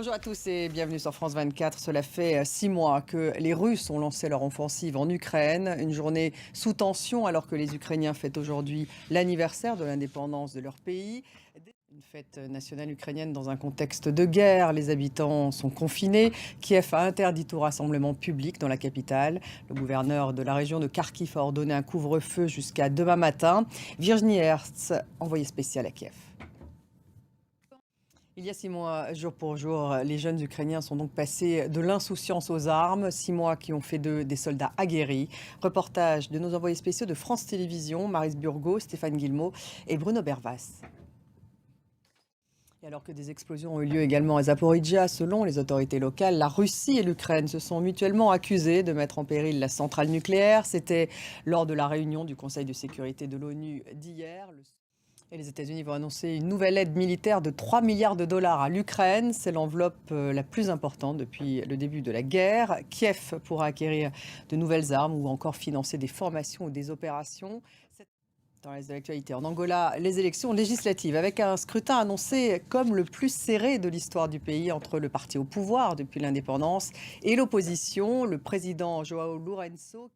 Bonjour à tous et bienvenue sur France 24. Cela fait 6 mois que les Russes ont lancé leur offensive en Ukraine. Une journée sous tension alors que les Ukrainiens fêtent aujourd'hui l'anniversaire de l'indépendance de leur pays. Une fête nationale ukrainienne dans un contexte de guerre. Les habitants sont confinés. Kiev a interdit tout rassemblement public dans la capitale. Le gouverneur de la région de Kharkiv a ordonné un couvre-feu jusqu'à demain matin. Virginie Hertz, envoyée spéciale à Kiev. Il y a 6 mois, jour pour jour, les jeunes Ukrainiens sont donc passés de l'insouciance aux armes. 6 mois qui ont fait d'eux des soldats aguerris. Reportage de nos envoyés spéciaux de France Télévisions, Maryse Burgot, Stéphane Guillemot et Bruno Bervas. Et alors que des explosions ont eu lieu également à Zaporizhzhia, selon les autorités locales, la Russie et l'Ukraine se sont mutuellement accusées de mettre en péril la centrale nucléaire. C'était lors de la réunion du Conseil de sécurité de l'ONU d'hier. Et les États-Unis vont annoncer une nouvelle aide militaire de 3 milliards de dollars à l'Ukraine. C'est l'enveloppe la plus importante depuis le début de la guerre. Kiev pourra acquérir de nouvelles armes ou encore financer des formations ou des opérations. Dans le reste de l'actualité, en Angola, les élections législatives avec un scrutin annoncé comme le plus serré de l'histoire du pays entre le parti au pouvoir depuis l'indépendance et l'opposition, le président João Lourenço.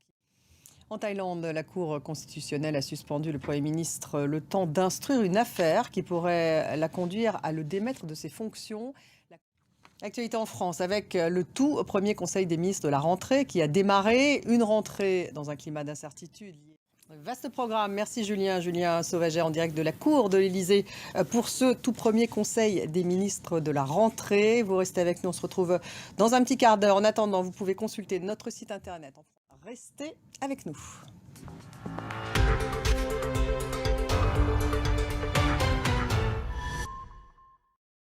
En Thaïlande, la Cour constitutionnelle a suspendu le Premier ministre le temps d'instruire une affaire qui pourrait la conduire à le démettre de ses fonctions. Actualité en France avec le tout premier Conseil des ministres de la rentrée qui a démarré. Une rentrée dans un climat d'incertitude. Vaste programme. Merci Julien. Julien Sauvaget en direct de la Cour de l'Élysée pour ce tout premier Conseil des ministres de la rentrée. Vous restez avec nous. On se retrouve dans un petit quart d'heure. En attendant, vous pouvez consulter notre site internet. Restez avec nous.